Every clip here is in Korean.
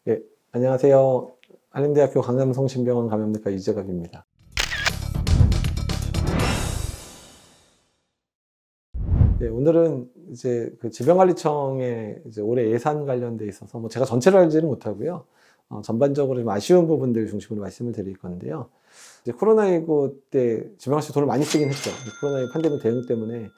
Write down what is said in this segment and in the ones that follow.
예, 안녕하세요. 한림대학교 강남성심병원 감염내과 이재갑입니다. 예, 오늘은 이제 그 질병관리청의 이제 올해 예산 관련돼 있어서 제가 전체를 알지는 못하고요. 전반적으로 좀 아쉬운 부분들 중심으로 말씀을 드릴 건데요. 이제 코로나19 때 질병관리청 돈을 많이 쓰긴 했죠. 코로나19 팬데믹 대응 때문에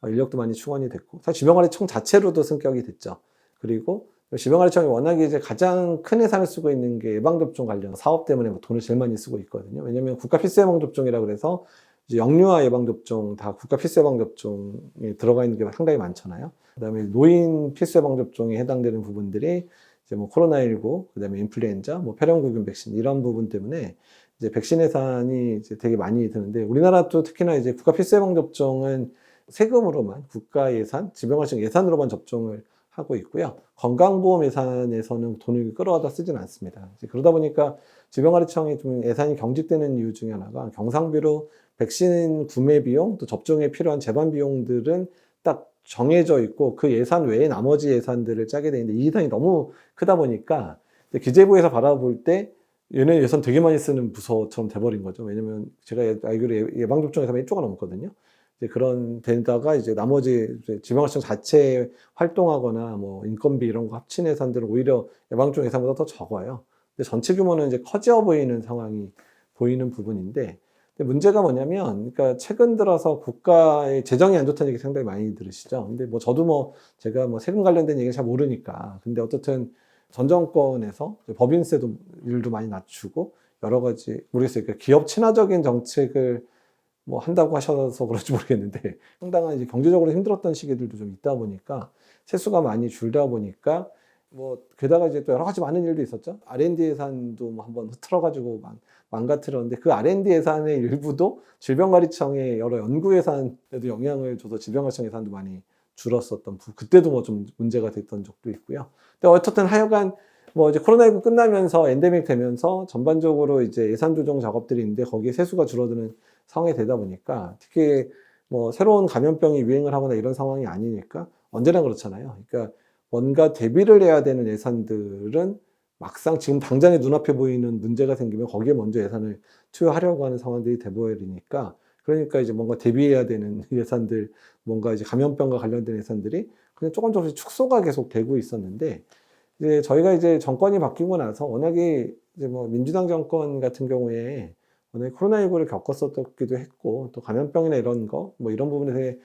인력도 많이 충원이 됐고, 사실 질병관리청 자체로도 승격이 됐죠. 그리고 질병관리청이 워낙에 이제 가장 큰 예산을 쓰고 있는 게 예방접종 관련 사업 때문에 돈을 제일 많이 쓰고 있거든요. 왜냐면 국가 필수 예방접종이라 그래서 이제 영유아 예방접종 다 국가 필수 예방접종에 들어가 있는 게 상당히 많잖아요. 그다음에 노인 필수 예방접종에 해당되는 부분들이 이제 코로나19, 그다음에 인플루엔자, 폐렴구균 백신 이런 부분 때문에 이제 백신 예산이 이제 되게 많이 드는데, 우리나라도 특히나 이제 국가 필수 예방접종은 세금으로만 국가 예산, 질병관리청 예산으로만 접종을 하고 있고요. 건강보험 예산에서는 돈을 끌어다 쓰지는 않습니다. 그러다 보니까 질병관리청이 좀 예산이 경직되는 이유 중에 하나가 경상비로 백신 구매 비용, 또 접종에 필요한 재반 비용들은 딱 정해져 있고 그 예산 외에 나머지 예산들을 짜게 되는데, 이 예산이 너무 크다 보니까 기재부에서 바라볼 때 얘네 예산 되게 많이 쓰는 부서처럼 돼버린 거죠. 왜냐면 제가 알기로 예방접종 예산이 1조가 넘거든요. 이제 그런 데다가 이제 나머지 질병관리청 자체 활동하거나 인건비 이런 거 합친 예산들은 오히려 예방접종 예산보다 더 적어요. 근데 전체 규모는 이제 커져 보이는 상황이 보이는 부분인데, 근데 문제가 뭐냐면, 그러니까 최근 들어서 국가의 재정이 안 좋다는 얘기 상당히 많이 들으시죠. 근데 저도 제가 세금 관련된 얘기를 잘 모르니까. 근데 어떻든 전 정권에서 법인세도 일도 많이 낮추고 여러 가지 모르겠어요. 그러니까 기업 친화적인 정책을 한다고 하셔서 그럴지 모르겠는데, 상당한 이제 경제적으로 힘들었던 시기들도 좀 있다 보니까 세수가 많이 줄다 보니까 게다가 이제 또 여러 가지 많은 일도 있었죠. R&D 예산도 한번 흐트러가지고 망가뜨렸는데, 그 R&D 예산의 일부도 질병관리청의 여러 연구 예산에도 영향을 줘서 질병관리청 예산도 많이 줄었었던 그때도 좀 문제가 됐던 적도 있고요. 근데 어쨌든 하여간 이제 코로나19 끝나면서 엔데믹 되면서 전반적으로 이제 예산 조정 작업들이 있는데, 거기에 세수가 줄어드는 상황이 되다 보니까, 특히 새로운 감염병이 유행을 하거나 이런 상황이 아니니까 언제나 그렇잖아요. 그러니까 뭔가 대비를 해야 되는 예산들은 막상 지금 당장에 눈앞에 보이는 문제가 생기면 거기에 먼저 예산을 투여하려고 하는 상황들이 돼버리니까, 그러니까 이제 뭔가 대비해야 되는 예산들, 뭔가 이제 감염병과 관련된 예산들이 그냥 조금씩 축소가 계속 되고 있었는데, 이제 저희가 이제 정권이 바뀌고 나서 워낙에 이제 민주당 정권 같은 경우에 워낙에 코로나19를 겪었었기도 했고, 또 감염병이나 이런 이런 부분에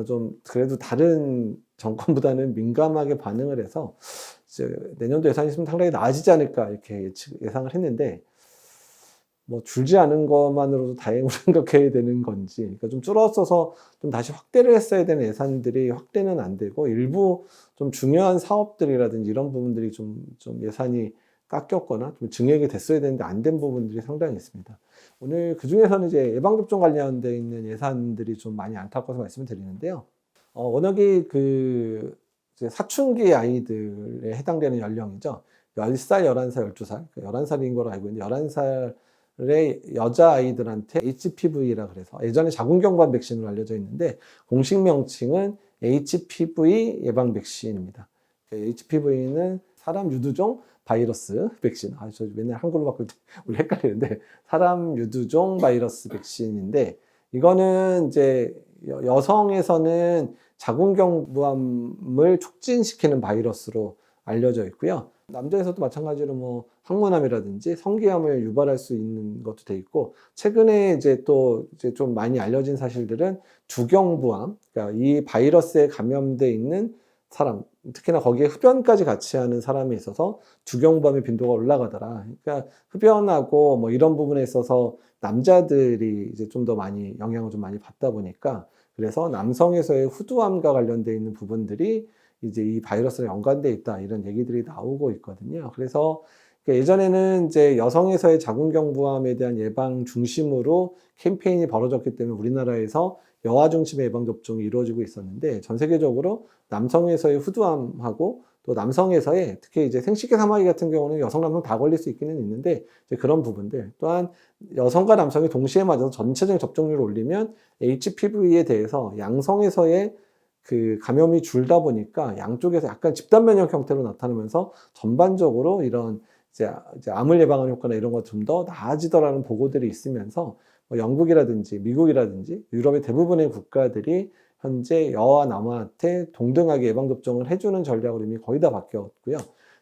좀 그래도 다른 정권보다는 민감하게 반응을 해서 이제 내년도 예산이 있으면 상당히 나아지지 않을까 이렇게 예상을 했는데, 줄지 않은 것만으로도 다행으로 생각해야 되는 건지, 그러니까 좀 줄었어서 좀 다시 확대를 했어야 되는 예산들이 확대는 안 되고, 일부 좀 중요한 사업들이라든지 이런 부분들이 좀 예산이 깎였거나 좀 증액이 됐어야 되는데 안 된 부분들이 상당히 있습니다. 오늘 그 중에서는 이제 예방접종 관련돼 있는 예산들이 좀 많이 안타까워서 말씀을 드리는데요. 워낙에 이제 사춘기 아이들에 해당되는 연령이죠. 10살, 11살, 12살, 11살인 걸로 알고 있는데, 11살의 여자아이들한테 HPV라 그래서 예전에 자궁경부암 백신으로 알려져 있는데, 공식 명칭은 HPV 예방 백신입니다. HPV는 사람 유두종 바이러스 백신. 저 맨날 한글로 바꿀 때 우리 헷갈리는데, 사람 유두종 바이러스 백신인데, 이거는 이제 여성에서는 자궁경부암을 촉진시키는 바이러스로 알려져 있고요. 남자에서도 마찬가지로 항문암이라든지 성기암을 유발할 수 있는 것도 돼 있고, 최근에 이제 좀 많이 알려진 사실들은 두경부암, 그러니까 이 바이러스에 감염돼 있는 사람, 특히나 거기에 흡연까지 같이 하는 사람에 있어서 두경부암의 빈도가 올라가더라. 그러니까 흡연하고 이런 부분에 있어서 남자들이 이제 좀 더 많이 영향을 좀 많이 받다 보니까, 그래서 남성에서의 후두암과 관련돼 있는 부분들이 이제 이 바이러스랑 연관돼 있다, 이런 얘기들이 나오고 있거든요. 그래서 예전에는 이제 여성에서의 자궁경부암에 대한 예방 중심으로 캠페인이 벌어졌기 때문에 우리나라에서 여아 중심의 예방접종이 이루어지고 있었는데, 전 세계적으로 남성에서의 후두암하고 또 남성에서의 특히 이제 생식기 사마귀 같은 경우는 여성, 남성 다 걸릴 수 있기는 있는데, 이제 그런 부분들, 또한 여성과 남성이 동시에 맞아서 전체적인 접종률을 올리면 HPV에 대해서 양성에서의 그 감염이 줄다 보니까 양쪽에서 약간 집단 면역 형태로 나타나면서 전반적으로 이런 이제 암을 예방하는 효과나 이런 거 좀 더 나아지더라는 보고들이 있으면서 뭐 영국이라든지 미국이라든지 유럽의 대부분의 국가들이 현재 여와 남아한테 동등하게 예방접종을 해주는 전략으로 이미 거의 다 바뀌었고요.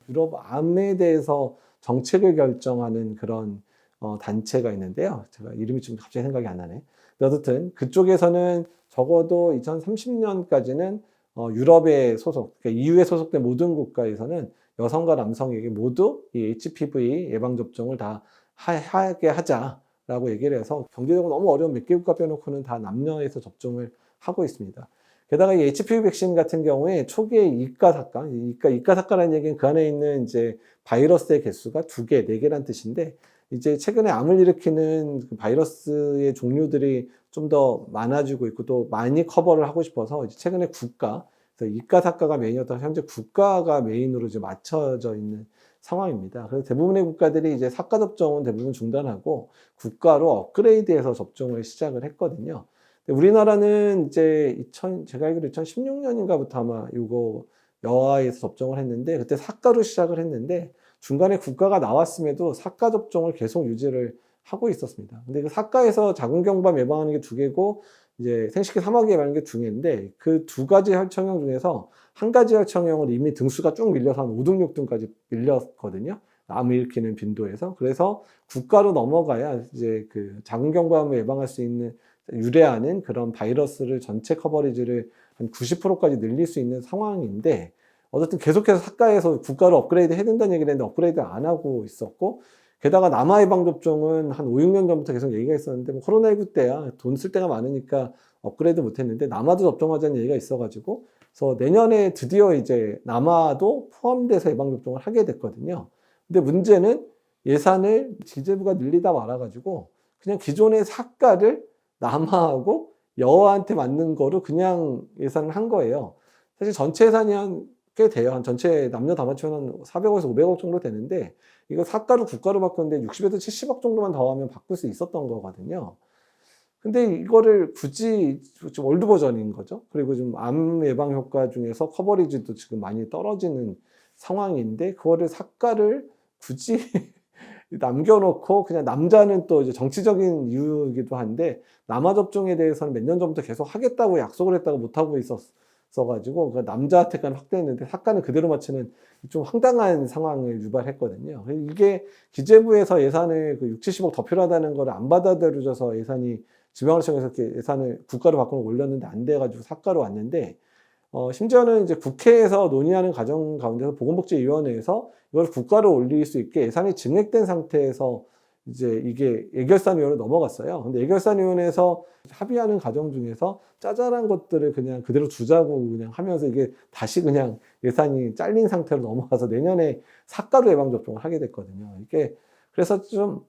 유럽 암에 대해서 정책을 결정하는 그런 단체가 있는데요. 제가 이름이 좀 갑자기 생각이 안 나네. 어쨌든 그쪽에서는 적어도 2030년까지는 유럽의 소속, 그러니까 EU에 소속된 모든 국가에서는 여성과 남성에게 모두 이 HPV 예방접종을 다 하게 하자라고 얘기를 해서 경제적으로 너무 어려운 몇 개 국가 빼놓고는 다 남녀에서 접종을 하고 있습니다. 게다가 이 HPV 백신 같은 경우에 초기에 이가사카라는 얘기는 그 안에 있는 이제 바이러스의 개수가 2개, 4개란 뜻인데 이제 최근에 암을 일으키는 그 바이러스의 종류들이 좀 더 많아지고 있고 또 많이 커버를 하고 싶어서 이제 최근에 그래서 이가사카가 메인이었다가 현재 국가가 메인으로 이제 맞춰져 있는 상황입니다. 그래서 대부분의 국가들이 이제 사가 접종은 대부분 중단하고 국가로 업그레이드해서 접종을 시작을 했거든요. 우리나라는 이제 제가 알기로 2016년인가부터 아마 이거 여아에서 접종을 했는데 그때 사가로 시작을 했는데 중간에 국가가 나왔음에도 사가 접종을 계속 유지를 하고 있었습니다. 근데 그 사가에서 자궁경부암 예방하는 게 2개고 이제 생식기 사마귀 예방하는 게 2개인데 그 2가지 혈청형 중에서 한 가지 혈청형을 이미 등수가 쭉 밀려서 한 5등, 6등까지 밀렸거든요. 암을 일으키는 빈도에서. 그래서 국가로 넘어가야 이제 그 자궁경부암을 예방할 수 있는 유래하는 그런 바이러스를 전체 커버리지를 한 90%까지 늘릴 수 있는 상황인데 어쨌든 계속해서 사가에서 국가로 업그레이드 해야 된다는 얘기를 했는데 업그레이드 안 하고 있었고 게다가 남아 예방접종은 한 5, 6년 전부터 계속 얘기가 있었는데 뭐 코로나19 때야 돈 쓸 데가 많으니까 업그레이드 못 했는데 남아도 접종하자는 얘기가 있어가지고 그래서 내년에 드디어 이제 남아도 포함돼서 예방접종을 하게 됐거든요. 근데 문제는 예산을 기재부가 늘리다 말아가지고 그냥 기존의 사가를 남아하고 여아한테 맞는 거로 그냥 예산을 한 거예요. 사실 전체 예산이 꽤 돼요. 한 전체 남녀 다 맞추면 한 400억에서 500억 정도 되는데 이거 사가로 국가로 바꿨는데 60에서 70억 정도만 더 하면 바꿀 수 있었던 거거든요. 근데 이거를 굳이 좀 올드 버전인 거죠. 그리고 좀 암 예방 효과 중에서 커버리지도 지금 많이 떨어지는 상황인데 그거를 사가를 굳이 남겨놓고 그냥 남자는 또 이제 정치적인 이유이기도 한데 남아 접종에 대해서는 몇 년 전부터 계속 하겠다고 약속을 했다고 못하고 있었어가지고 그 남자한테까지 확대했는데 사가는 그대로 맞추는 좀 황당한 상황을 유발했거든요. 이게 기재부에서 예산을 그 6, 70억 더 필요하다는 걸 안 받아들여져서 예산이 지방의료청에서 이렇게 예산을 국가로 바꾸는 올렸는데 안 돼가지고 사가로 왔는데 심지어는 이제 국회에서 논의하는 과정 가운데서 보건복지위원회에서 이걸 국가로 올릴 수 있게 예산이 증액된 상태에서 이제 이게 예결산위원회로 넘어갔어요. 근데 예결산위원회에서 합의하는 과정 중에서 짜잘한 것들을 그냥 그대로 두자고 그냥 하면서 이게 다시 그냥 예산이 잘린 상태로 넘어가서 내년에 사가로 예방접종을 하게 됐거든요. 이게 그래서 좀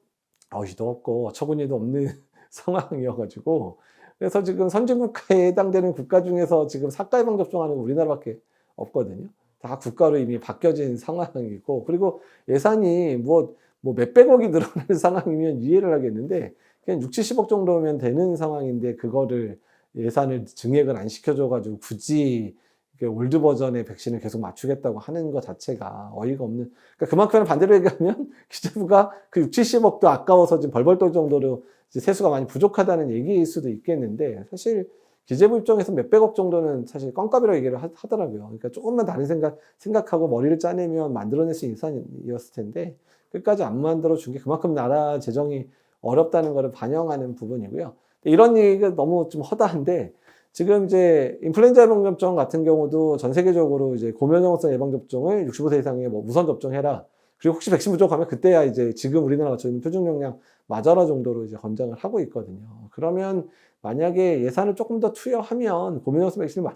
어이도 없고 어처구니도 없는 상황이어가지고 그래서 지금 선진국가에 해당되는 국가 중에서 지금 사가 예방 접종하는 건 우리나라밖에 없거든요. 다 국가로 이미 바뀌어진 상황이고 그리고 예산이 뭐 몇백억이 늘어나는 상황이면 이해를 하겠는데 그냥 6, 70억 정도면 되는 상황인데 그거를 예산을 증액을 안 시켜줘가지고 굳이 올드 버전의 백신을 계속 맞추겠다고 하는 것 자체가 어이가 없는. 그러니까 그만큼 반대로 얘기하면 기재부가 그 6, 70억도 아까워서 지금 벌벌 떨 정도로 세수가 많이 부족하다는 얘기일 수도 있겠는데 사실 기재부 입장에서 몇백억 정도는 사실 껌값이라고 얘기를 하더라고요. 그러니까 조금만 다른 생각하고 머리를 짜내면 만들어낼 수 있는 예산이었을 텐데 끝까지 안 만들어준 게 그만큼 나라 재정이 어렵다는 것을 반영하는 부분이고요. 이런 얘기가 너무 좀 허다한데 지금 이제 인플루엔자 예방접종 같은 경우도 전 세계적으로 이제 고면역성 예방접종을 65세 이상에 뭐 우선 접종해라. 그리고 혹시 백신 부족하면 그때야 이제 지금 우리나라가 저희는 표준 용량 맞아라 정도로 이제 권장을 하고 있거든요. 그러면 만약에 예산을 조금 더 투여하면 고면역성 백신을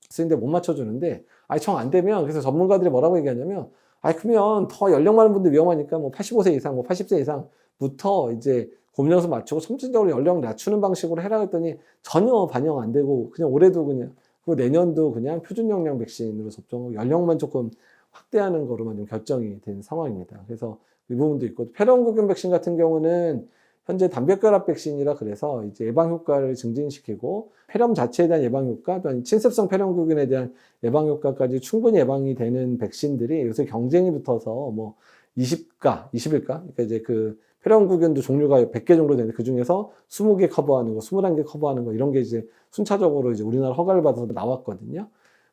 쓰는데 못 맞춰주는데 정 안 되면 그래서 전문가들이 뭐라고 얘기하냐면 그러면 더 연령 많은 분들 위험하니까 뭐 85세 이상, 뭐 80세 이상부터 이제 고면역성 맞추고 점진적으로 연령 낮추는 방식으로 해라 했더니 전혀 반영 안 되고 그냥 올해도 그냥 그리고 내년도 그냥 표준 용량 백신으로 접종하고 연령만 조금 확대하는 거로만 좀 결정이 된 상황입니다. 그래서 이 부분도 있고 폐렴구균 백신 같은 경우는 현재 단백결합 백신이라 그래서 이제 예방 효과를 증진시키고 폐렴 자체에 대한 예방 효과, 또한 침습성 폐렴구균에 대한 예방 효과까지 충분히 예방이 되는 백신들이 요새 경쟁이 붙어서 뭐 20가, 20일가? 그러니까 이제 그 폐렴구균도 종류가 100개 정도 되는데 그 중에서 20개 커버하는 거, 21개 커버하는 거 이런 게 이제 순차적으로 이제 우리나라 허가를 받아서 나왔거든요.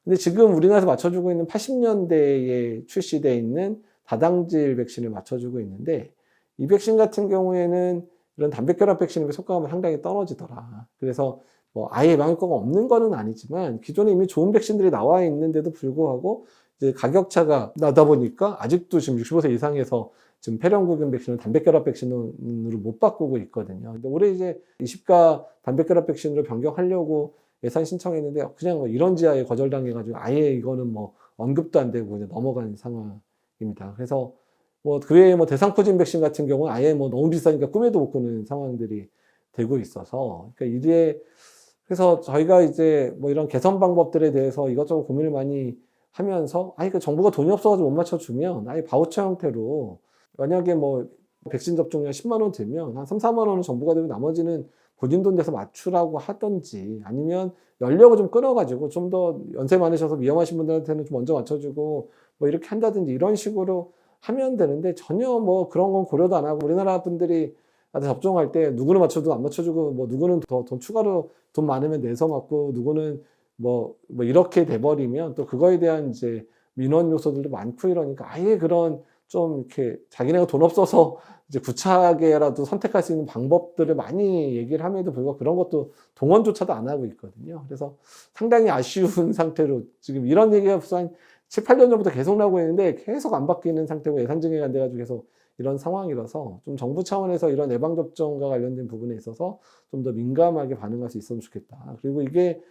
근데 지금 우리나라에서 맞춰주고 있는 80년대에 출시되어 있는 다당질 백신을 맞춰주고 있는데 이 백신 같은 경우에는 이런 단백결합 백신에 비해 효과가 상당히 떨어지더라. 그래서 뭐 아예 예방효과가 없는 거는 아니지만 기존에 이미 좋은 백신들이 나와 있는데도 불구하고 이제 가격차가 나다 보니까 아직도 지금 65세 이상에서 지금 폐렴구균 백신을 단백결합 백신으로 못 바꾸고 있거든요. 근데 올해 이제 20가 단백결합 백신으로 변경하려고 예산 신청했는데 그냥 뭐 이런 지하에 거절당해가지고 아예 이거는 뭐 언급도 안 되고 그냥 넘어간 상황입니다. 그래서 뭐 그 외에 뭐 대상포진 백신 같은 경우는 아예 뭐 너무 비싸니까 꿈에도 못 꾸는 상황들이 되고 있어서 그러니까 이게 그래서 저희가 이제 뭐 이런 개선 방법들에 대해서 이것저것 고민을 많이 하면서 그 정부가 돈이 없어가지고 못 맞춰주면 아예 바우처 형태로 만약에 뭐 백신 접종료 10만 원 들면 한 3, 4만 원은 정부가 되고 나머지는 본인 돈 내서 맞추라고 하든지 아니면 연령을 좀 끊어가지고 좀 더 연세 많으셔서 위험하신 분들한테는 좀 먼저 맞춰주고 뭐 이렇게 한다든지 이런 식으로 하면 되는데 전혀 뭐 그런 건 고려도 안 하고 우리나라 분들이 접종할 때 누구는 맞춰도 안 맞춰주고 뭐 누구는 더 돈 추가로 돈 많으면 내서 맞고 누구는 뭐 이렇게 돼버리면 또 그거에 대한 이제 민원 요소들도 많고 이러니까 아예 그런 좀 이렇게 자기네가 돈 없어서 이제 구차하게라도 선택할 수 있는 방법들을 많이 얘기를 함에도 불구하고 그런 것도 동원조차도 안 하고 있거든요. 그래서 상당히 아쉬운 상태로 지금 이런 얘기가 벌써 한 7, 8년 전부터 계속 나오고 있는데 계속 안 바뀌는 상태고 예산 증액이 안 돼가지고 계속 이런 상황이라서 좀 정부 차원에서 이런 예방접종과 관련된 부분에 있어서 좀 더 민감하게 반응할 수 있으면 좋겠다. 그리고 이게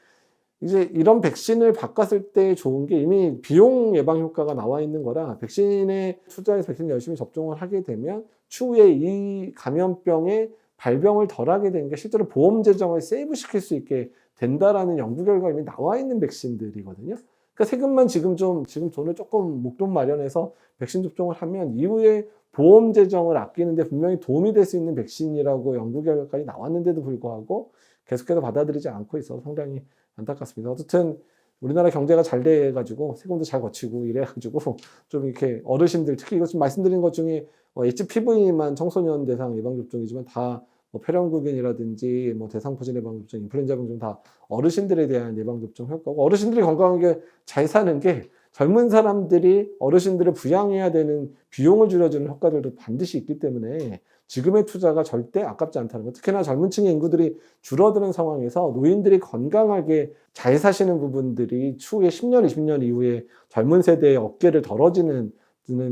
이제 이런 백신을 바꿨을 때 좋은 게 이미 비용 예방 효과가 나와 있는 거라 백신에 투자해서 백신 열심히 접종을 하게 되면 추후에 이 감염병의 발병을 덜 하게 되는 게 실제로 보험 재정을 세이브 시킬 수 있게 된다라는 연구 결과가 이미 나와 있는 백신들이거든요. 그러니까 세금만 지금 돈을 조금 목돈 마련해서 백신 접종을 하면 이후에 보험 재정을 아끼는데 분명히 도움이 될 수 있는 백신이라고 연구 결과까지 나왔는데도 불구하고 계속해서 받아들이지 않고 있어서 상당히 안타깝습니다. 어쨌든 우리나라 경제가 잘 돼가지고 세금도 잘 거치고 이래가지고 좀 이렇게 어르신들 특히 이거 좀 말씀드린 것 중에 HPV만 청소년 대상 예방접종이지만 다 뭐 폐렴구균이라든지 뭐 대상포진 예방접종, 인플루엔자 병종 다 어르신들에 대한 예방접종 효과고 어르신들이 건강하게 잘 사는 게 젊은 사람들이 어르신들을 부양해야 되는 비용을 줄여주는 효과들도 반드시 있기 때문에 지금의 투자가 절대 아깝지 않다는 것. 특히나 젊은 층의 인구들이 줄어드는 상황에서 노인들이 건강하게 잘 사시는 부분들이 추후에 10년, 20년 이후에 젊은 세대의 어깨를 덜어지는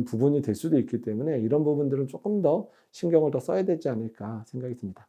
부분이 될 수도 있기 때문에 이런 부분들은 조금 더 신경을 더 써야 되지 않을까 생각이 듭니다.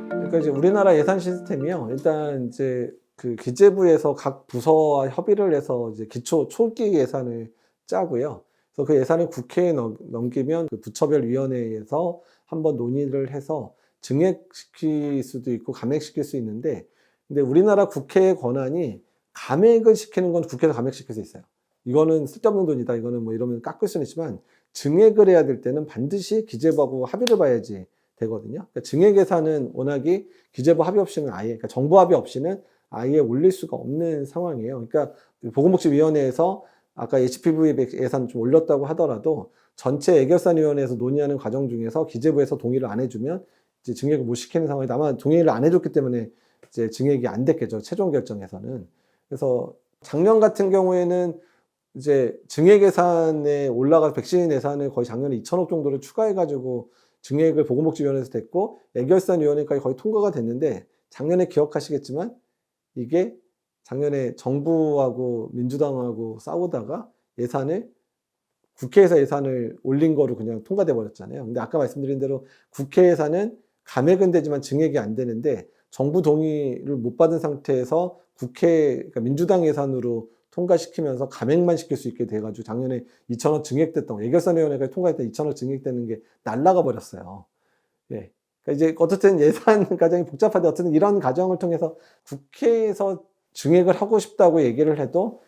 그러니까 이제 우리나라 예산 시스템이요. 일단 이제 그 기재부에서 각 부서와 협의를 해서 이제 초기 예산을 짜고요. 그래서 그 예산을 국회에 넘기면 그 부처별 위원회에서 한번 논의를 해서 증액시킬 수도 있고 감액시킬 수 있는데, 근데 우리나라 국회의 권한이 감액을 시키는 건 국회에서 감액시킬 수 있어요. 이거는 쓸데없는 돈이다. 이거는 뭐 이러면 깎을 수는 있지만 증액을 해야 될 때는 반드시 기재부하고 합의를 봐야지 되거든요. 그러니까 증액 예산은 워낙에 기재부 합의 없이는 그러니까 정부 합의 없이는 아예 올릴 수가 없는 상황이에요. 그러니까 보건복지위원회에서 아까 HPV 예산 좀 올렸다고 하더라도 전체 애결산위원회에서 논의하는 과정 중에서 기재부에서 동의를 안 해주면 이제 증액을 못 시키는 상황이다. 아마 동의를 안 해줬기 때문에 이제 증액이 안 됐겠죠. 최종 결정에서는. 그래서 작년 같은 경우에는 이제 증액 예산에 올라가 백신 예산을 거의 작년에 2천억 정도를 추가해가지고 증액을 보건복지위원회에서 됐고 애결산위원회까지 거의 통과가 됐는데 작년에 기억하시겠지만 이게 작년에 정부하고 민주당하고 싸우다가 국회에서 예산을 올린 거로 그냥 통과돼 버렸잖아요. 근데 아까 말씀드린 대로 국회 예산은 감액은 되지만 증액이 안 되는데 정부 동의를 못 받은 상태에서 그러니까 민주당 예산으로 통과시키면서 감액만 시킬 수 있게 돼가지고 작년에 2천억 증액됐던 예결산위원회가 통과했던 2천억 증액되는 게 날라가 버렸어요. 예. 그러니까 이제 어쨌든 예산 과정이 복잡한데 어쨌든 이런 과정을 통해서 국회에서 증액을 하고 싶다고 얘기를 해도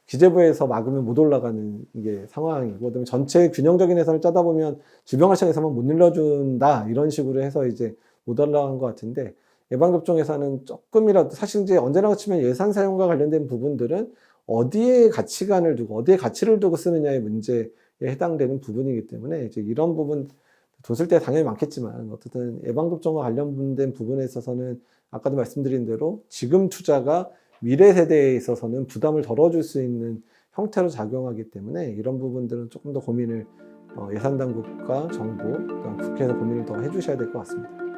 기재부에서 막으면 못 올라가는 게 상황이고, 그다음에 전체 균형적인 예산을 짜다 보면 질병관리청에서만 못 늘려준다 이런 식으로 해서 이제 못 올라간 것 같은데 예방접종 예산은 조금이라도 사실 이제 언제나 치면 예산 사용과 관련된 부분들은 어디에 가치관을 두고 어디에 가치를 두고 쓰느냐의 문제에 해당되는 부분이기 때문에 이제 이런 부분 돈 쓸 때 당연히 많겠지만 어쨌든 예방접종과 관련된 부분에 있어서는 아까도 말씀드린 대로 지금 투자가 미래 세대에 있어서는 부담을 덜어줄 수 있는 형태로 작용하기 때문에 이런 부분들은 조금 더 고민을 예산 당국과 정부, 국회에서 고민을 더 해주셔야 될 것 같습니다.